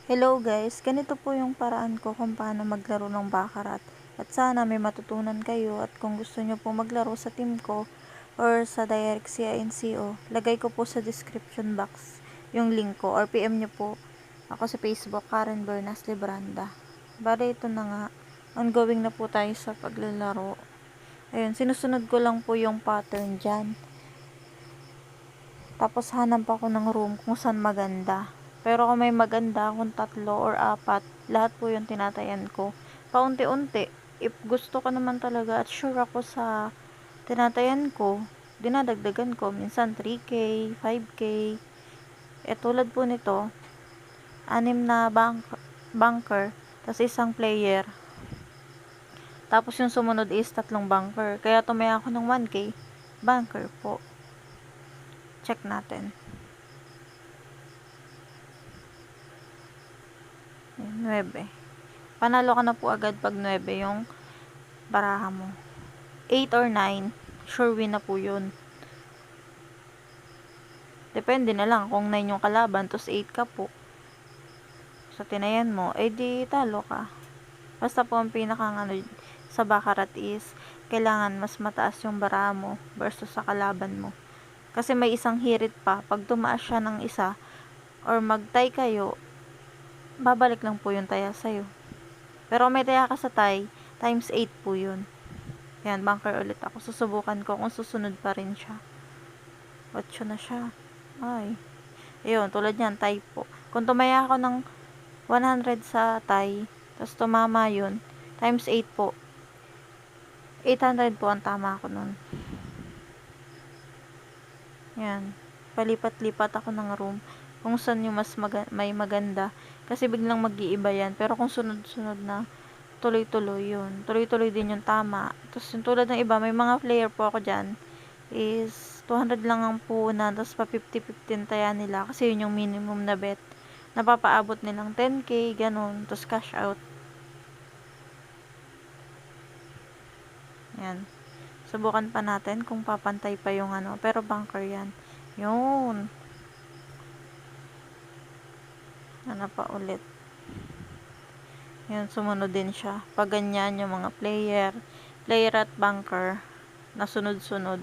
Hello guys, ganito po yung paraan ko kung paano maglaro ng baccarat. At sana may matutunan kayo at kung gusto nyo po maglaro sa team ko or sa direct CINCO, lagay ko po sa description box yung link ko or PM nyo po ako sa Facebook, Karen Bernas Libranda. Bale ito na nga, ongoing na po tayo sa paglalaro. Ayun, sinusunod ko lang po yung pattern dyan. Tapos hanap ako ng room kung saan maganda. Pero kung may maganda, kung 3 or 4, lahat po yung tinatayan ko. Paunti-unti, if gusto ko naman talaga at sure ako sa tinatayan ko, dinadagdagan ko. Minsan 3K, 5K. Tulad po nito, 6 na bunker, tas isang player. Tapos yung sumunod is 3 bunker. Kaya tumaya ako ng 1K, bunker po. Check natin. 9. Panalo ka na po agad pag 9 yung baraha mo. 8 or 9, sure win na po yun. Depende na lang kung 9 yung kalaban, tos 8 ka po. Sa tinayan mo, di talo ka. Basta po ang pinakang sa baccarat is, kailangan mas mataas yung baraha mo versus sa kalaban mo. Kasi may isang hirit pa, pag tumaas siya ng isa, or mag-tie kayo, babalik lang po yung taya sa'yo. Pero may taya ka sa tie, times 8 po yun. Yan, bunker ulit ako. Susubukan ko kung susunod pa rin siya. 8 na siya. Ay. Ayun, tulad yan, tie po. Kung tumaya ako ng 100 sa tie, tapos tumama yun, times 8 po. 800 po ang tama ko nun. Yan. Palipat-lipat ako ng room kung saan yung mas may maganda. Kasi biglang mag-iiba yan. Pero kung sunod-sunod na, tuloy-tuloy yun. Tuloy-tuloy din yung tama. Tapos yung tulad ng iba, may mga player po ako dyan, is 200 lang ang puhunan, tapos pa 50-15 taya nila. Kasi yun yung minimum na bet. Napapaabot nilang 10K, ganun. Tapos cash out. Yan. Subukan pa natin kung papantay pa yung pero bunker yan. Yun. Pa ulit. Yun, sumunod din siya. Pag ganyan yung mga player at bunker, na sunod-sunod.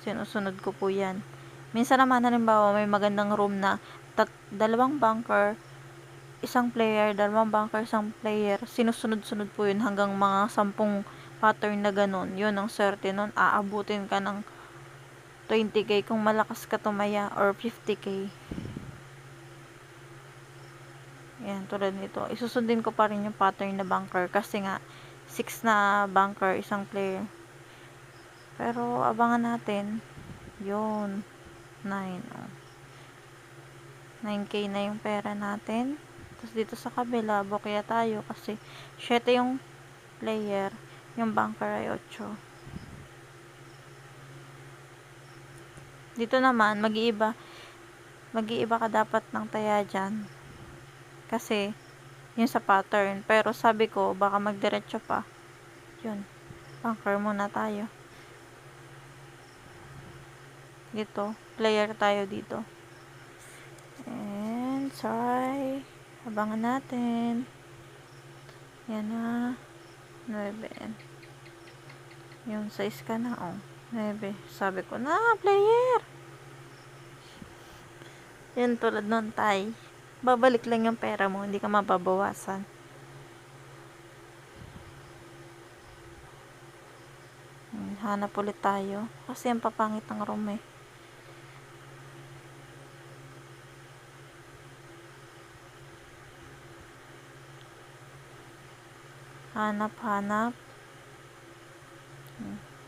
Sinusunod ko po yan. Minsan naman, halimbawa, may magandang room na 2 bunker, isang player, 2 bunker, isang player. Sinusunod-sunod po yun hanggang mga 10 pattern na ganun. Yun ang swerte nun. Aabutin ka ng 20K kung malakas ka tumaya or 50K. Yan, tulad nito. Isusundin ko pa rin yung pattern na bunker kasi nga 6 na bunker, isang player. Pero abangan natin. Yun. 9. 9K na yung pera natin. Tapos dito sa kabila, bukya tayo kasi 7 yung player. Yung bunker ay 8. Dito naman, mag-iiba ka dapat ng taya dyan. Kasi, yun sa pattern. Pero sabi ko, baka magdiretso pa. Yun. Bunker muna tayo. Dito. Player tayo dito. And, try. Abangan natin. Yan na. 9. Yung size ka na, 9. Sabi ko na, player. Yan, tulad nun, tie. Babalik lang yung pera mo, hindi ka mababawasan. Hanap ulit tayo. Kasi ang papangit ng room eh. Hanap.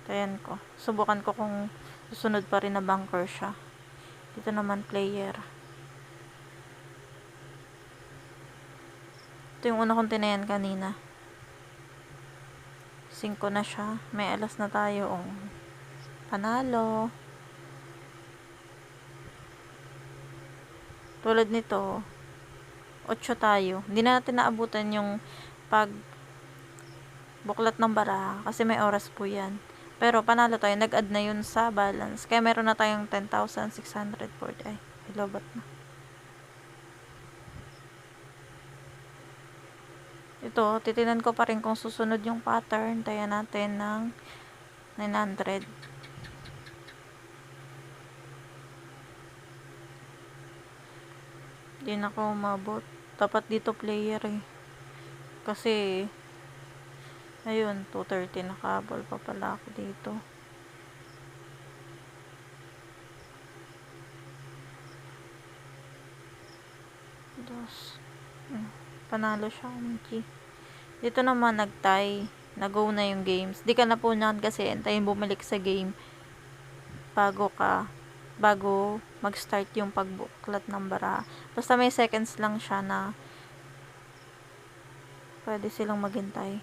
Tayan ko. Subukan ko kung susunod pa rin na bunker siya. Dito naman player. Ito yung una kong tinayan kanina. 5 na siya. May alas na tayo. Panalo. Tulad nito, 8 tayo. Hindi na natin naabutan yung pag buklat ng baraha kasi may oras po yan. Pero panalo tayo. Nag-add na yun sa balance. Kaya meron na tayong 10,640. Ay, lobat na. Ito, titinan ko pa rin kung susunod yung pattern. Tayo natin ng 900. Hindi na ako umabot. Dapat dito player eh. Kasi, ayun, 230 nakabol pa pala ako dito. Panalo siya. Dito naman nag-tie. Nag-go na yung games. Di ka na po niyan kasi antayin bumalik sa game bago mag-start yung pagbuklat ng bara. Basta may seconds lang siya na pwede silang maghintay.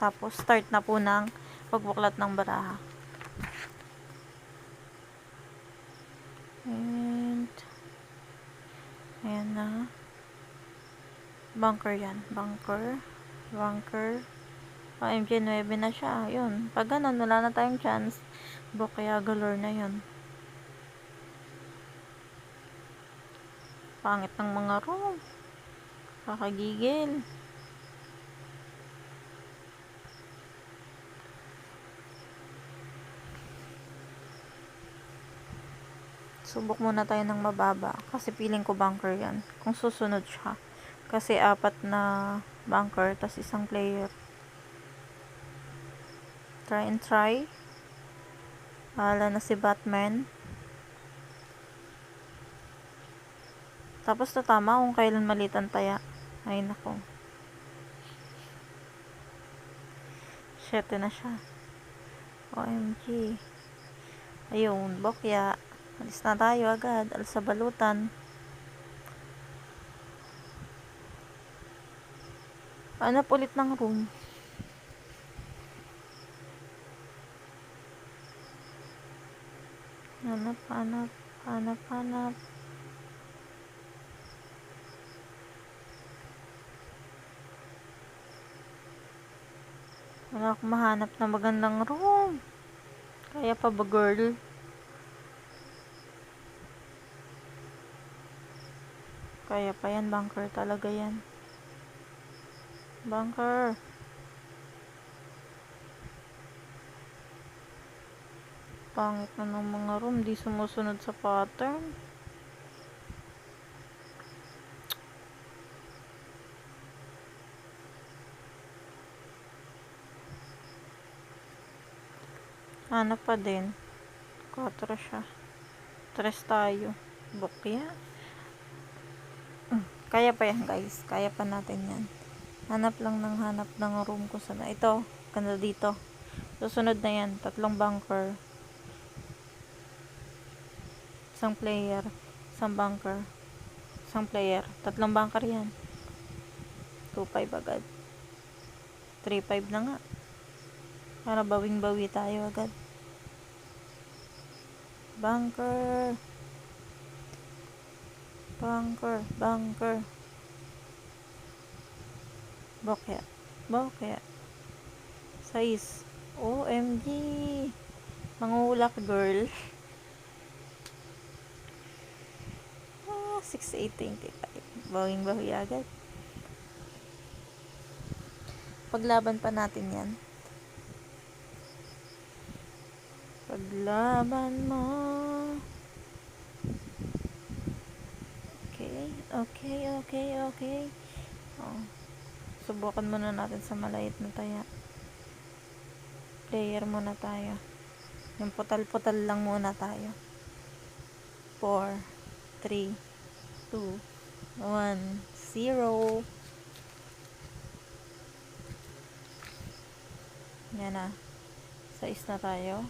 Tapos start na po ng pagbuklat ng baraha. And ayan na. Bunker yan. Bunker. OMG 9 na siya. Yun. Pag ganun, wala na tayong chance. Kaya galore na yun. Pangit ng mga room. Kakagigil. Subok muna tayo ng mababa. Kasi feeling ko bunker yan. Kung susunod siya. Kasi 4 na bunker, tas isang player. Try and try. Bahala na si Batman. Tapos tatama kung kailan malitan taya. Ay nako. 7 na siya. OMG. Ayun, bokya. Alis na tayo agad. Alis sa balutan. Hanap ulit ng room. Hanap. Wala akong mahanap na magandang room. Kaya pa ba, girl? Kaya pa yan, bunker talaga yan. Bunker. Pangit na ng mga room, di sumusunod sa pattern. Hanap pa din. 4 siya. 3 tayo. Bokya. Kaya pa yan, guys. Kaya pa natin yan. Hanap ng room ko sana. Ito, ganda dito. Susunod na yan. 3 bunker. Isang player. Isang bunker. Isang player. 3 bunker yan. 2-5 agad. 3-5 na nga. Para bawing-bawi tayo agad. Bunker. Bokya. 6. OMG. Mangulak, girl. 6-8-25. Bawing-bawi agad. Paglaban pa natin yan. Paglaban mo. Okay. Subukan muna natin sa maliit na taya. Player muna tayo. Yung putal-putal lang muna tayo. 4, 3, 2, 1, 0. Yan na. 6 na tayo.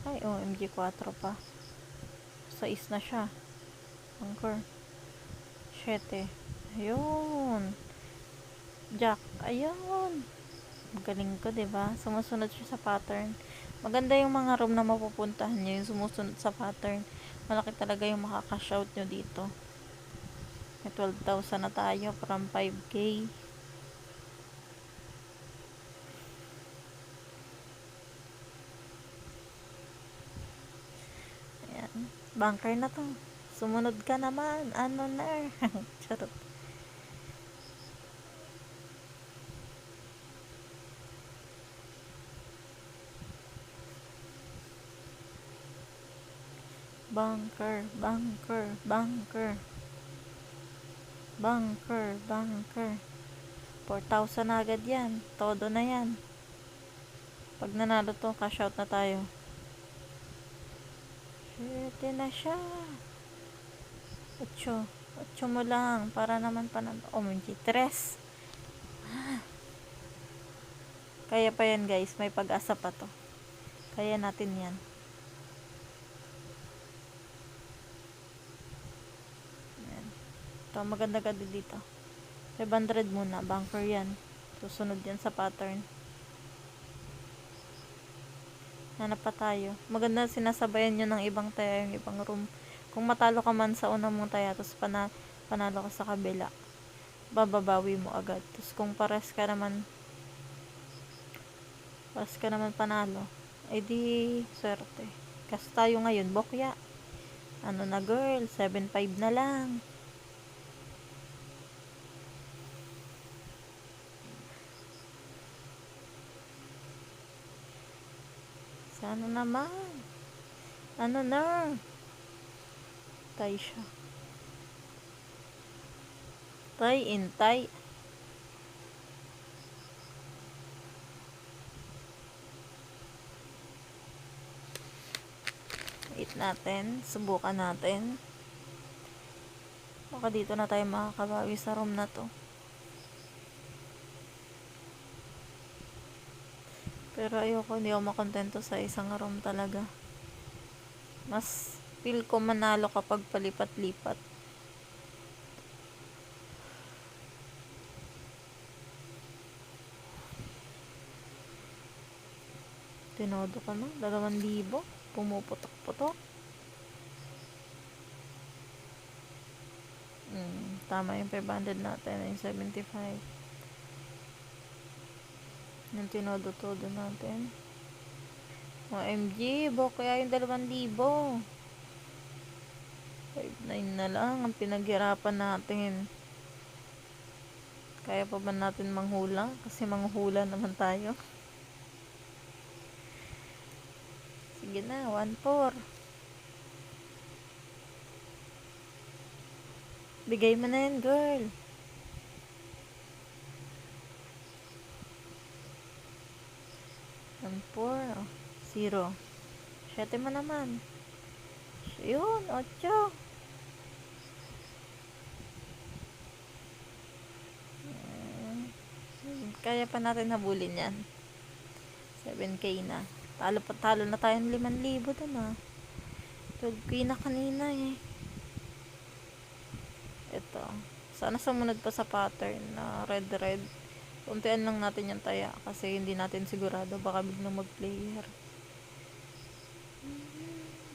Ay, OMG 4 pa. 6 na siya. Bunker. 7. Ayun. Jack. Ayun. Galing ko, diba? Sumusunod siya sa pattern. Maganda yung mga room na mapupuntahan nyo. Yung sumusunod sa pattern. Malaki talaga yung makaka-shout nyo dito. May 12,000 na tayo from 5K. Ayan. Bunker na to. Sumunod ka naman. Ano na? Charot. Bunker, bunker, bunker. Bunker, bunker. 4,000 na agad yan. Todo na yan. Pag nanalo to, cash out na tayo. 7 na siya. 8. 8 mo lang. Para naman panalo. OMG. 3. Kaya pa yan guys. May pag-asa pa to. Kaya natin yan. Ayan. Ito maganda ka dito. 500 muna. Bunker yan. Susunod yan sa pattern. Hanap pa tayo. Maganda sinasabayan nyo ng ibang taya, yung ibang room. Kung matalo ka man sa unang mong taya, tapos panalo ka sa kabila, bababawi mo agad. Tapos kung pares ka naman panalo, ay di swerte. Kasi tayo ngayon, bokya. Ano na girl, 7-5 na lang. Sana naman. Ano na? Tay siya. Tay in tay. Wait natin. Subukan natin. Baka dito na tayo makakabawi sa room na to. Pero ayoko, hindi ako makontento sa isang room talaga. Mas feel ko manalo kapag palipat-lipat. Tinodo ka na, 2,000. Pumuputok-putok. Tama yung 500 natin, yung 75. Yung tinodo-todo natin. OMG, kaya yung 2,000. 5,900 na lang ang pinaghirapan natin. Kaya pa ba natin manghula? Kasi manghula naman tayo. Sige na, 1,400. Bigay mo na yan, girl. Ang 4, 0. 7 mo naman. Yun, 8. Kaya pa natin habulin yan. 7K na. Talo na tayo ng 5,000 dun ah. 12K na kanina eh. Ito. Sana sumunod pa sa pattern na red. Untian lang natin yung taya kasi hindi natin sigurado, baka biglang mag-player.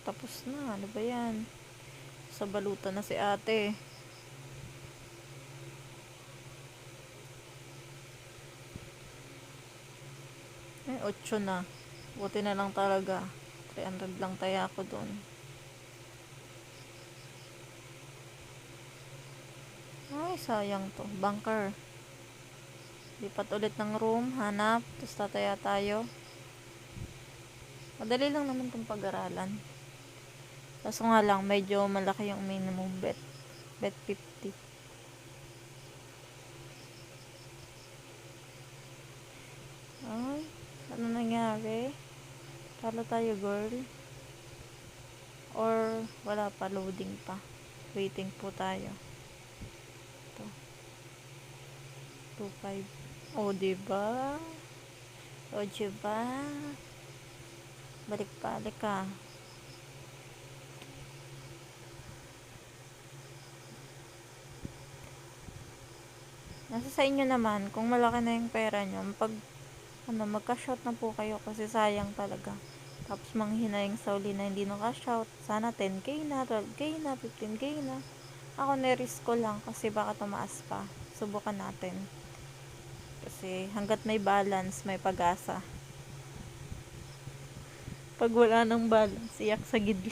Tapos na, ano ba yan? Sa balutan na si ate. Eh, 8 na. Buti na lang talaga. 300 lang taya ko doon. Ay, sayang to. Bunker. Lipat ulit ng room. Hanap. Tapos tataya tayo. Madali lang naman itong pag-aralan. Kaso nga lang, medyo malaki yung minimum bet. Bet 50. Ay, ano nangyari? Talo tayo, girl. Or, wala pa. Loading pa. Waiting po tayo. 2,500. Oh, diba? O, diba? Balik-balik ka. Nasa sa inyo naman, kung malaki na yung pera nyo, magka-shot na po kayo kasi sayang talaga. Tapos manghinayang sa uli na hindi naka-shot. Sana 10K na, 12K na, 15K na. Ako na-risk ko lang kasi baka tumaas pa. Subukan natin. Kasi hanggat may balance, may pag-asa. Pag wala ng balance, iyak sa gidli.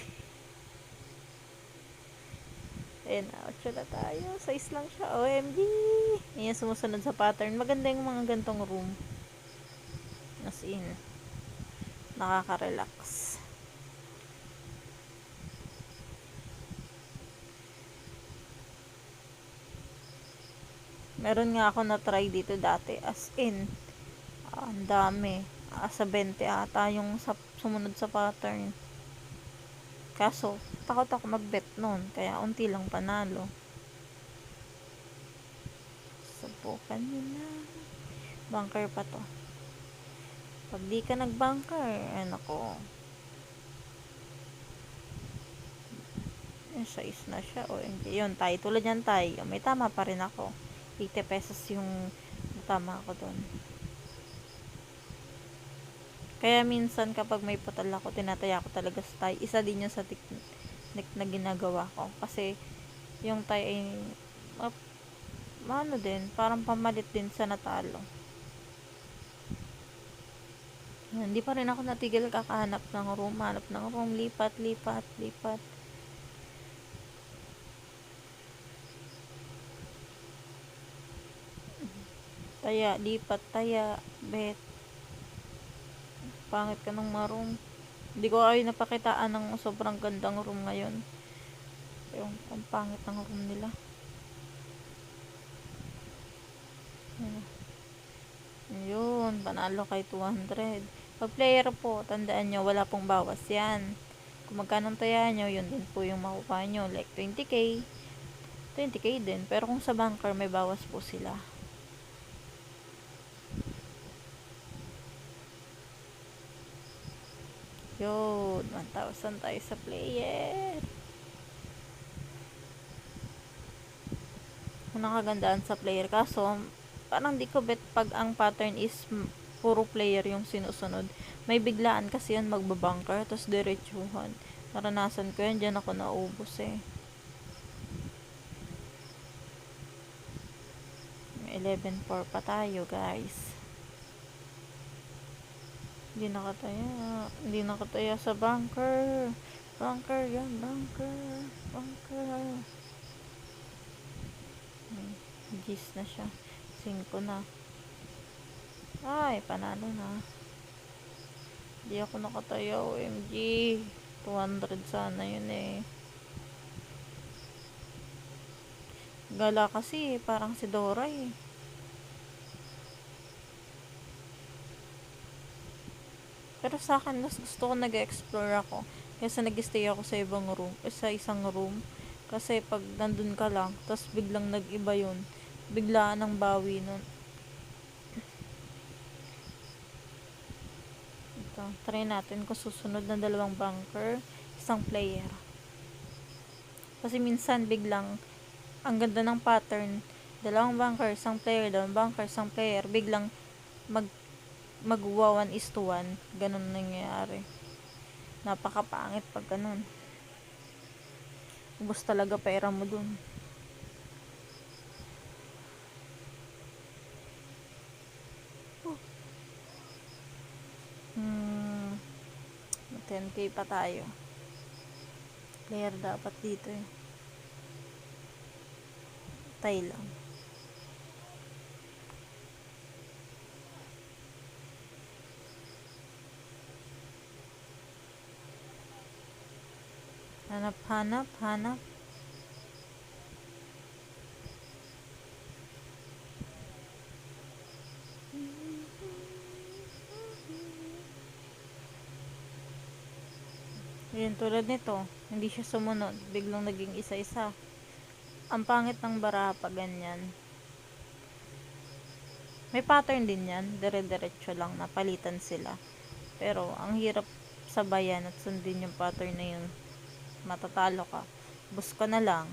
Ayan na, 8 na tayo. 6 lang siya. OMG! Ayan, sumusunod sa pattern. Maganda yung mga gantong room. As in, nakaka-relax. Meron nga ako na try dito dati, as in, ang dami. Sa 20 ata yung sumunod sa pattern. Kaso, takot ako mag-bet nun, kaya unti lang panalo. Subukan nyo na. Bunker pa to. Pag di ka nag-bunker, nako. Size na siya. O, yun, tay. Tulad yan, tay. May tama pa rin ako. 80 pesos yung tama ako doon. Kaya minsan kapag may putal ako, tinataya ko talaga sa tay. Isa din yun sa technique na ginagawa ko. Kasi yung tay ay ano din, parang pamalit din sa natalo. Hindi pa rin ako natigil kakahanap ng room. Hanap ng room. Lipat, lipat, lipat. Taya, lipat, taya, bet. Pangit ka ng room. Hindi ko ay napakitaan ng sobrang gandang room ngayon. Yung ang pangit ng room nila. Yun, panalo kay 200. Pag player po, tandaan nyo, wala pong bawas yan. Kung magkano taya nyo, yun din po yung makukuha nyo. Like 20k, 20k din. Pero kung sa bunker, may bawas po sila. Yun, 1,000 tayo sa player. Ang nakagandaan sa player. Kaso, parang di ko bet pag ang pattern is puro player yung sinusunod. May biglaan kasi yan magbabunker, tapos diretsuhan. Naranasan ko yan, dyan ako naubos eh. 11-4 pa tayo, guys. Hindi nakataya sa bunker. Bunker yan, bunker. Bunker. Gis na siya. 5 na. Ay, panalo na. Hindi ako nakataya, OMG. 200 sana yun eh. Gala kasi, parang si Dora eh. Pero sa akin, mas gusto ko nag-explore ako. Kaysa nag-stay ako sa ibang room, sa isang room. Kasi pag nandun ka lang, tapos biglang nag-iba yun. Biglaan ang bawi nun. Ito, try natin kung susunod na 2 bunker, 1 player. Kasi minsan biglang, ang ganda ng pattern, 2 bunker, 1 player, 2 bunker, 1 player, biglang magwa 1:1. Ganun nangyayari. Napakapangit pag ganun. Ubus talaga pera mo dun. Oh. 10k pa tayo. Player dapat dito eh. Tay lang. Hanap, hanap, hanap. Yun, tulad nito, hindi siya sumunod. Biglang naging isa-isa. Ang pangit ng baraha pag ganyan. May pattern din yan. Dire-diretso lang, napalitan sila. Pero, ang hirap sabayan at sundin yung pattern na yun. Matatalo ka. Bus ka na lang.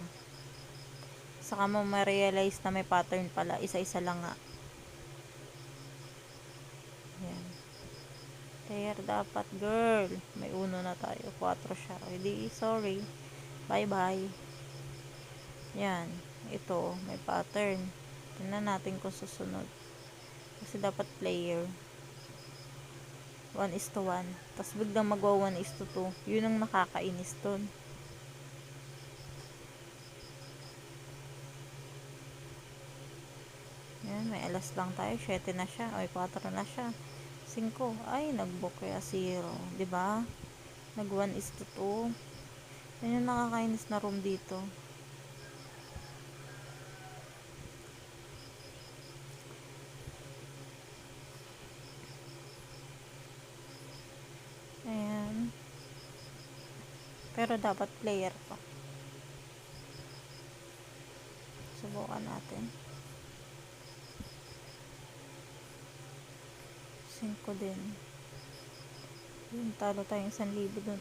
Saka mo ma-realize na may pattern pala. Isa-isa lang nga. Yan. Player dapat, girl. May 1 na tayo. 4 siya. Hindi, sorry. Bye-bye. Yan. Ito, may pattern. Tingnan natin kung susunod. Kasi dapat player. 1:1. Tapos biglang magwa 1:2. Yun ang nakakainis dun. Yan, may alas lang tayo. 7 na siya. Ay, 4 na siya. 5. Ay, nag-book kaya 0. Diba? Nag 1:2. Yan yung nakakainis na room dito. Pero dapat player pa. Subukan natin. 5 din. Yung talo tayong 1,000 dun.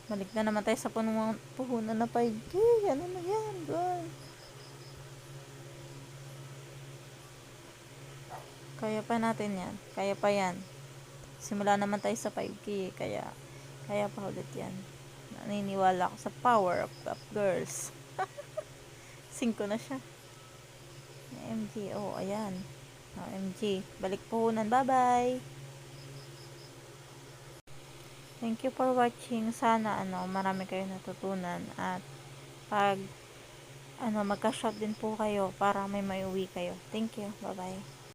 Balik na naman tayo sa puhunan na 5K. Ano na yan, girl? Kaya pa natin yan. Kaya pa yan. Simula naman tayo sa 5K. Kaya pa ulit yan. Naniniwala ako sa power of girls. 5 na siya. MG. Oh, ayan. MG. Balik puhunan. Bye-bye. Thank you for watching. Sana marami kayo natutunan at pag magka-shop din po kayo para may maiuwi kayo. Thank you. Bye-bye.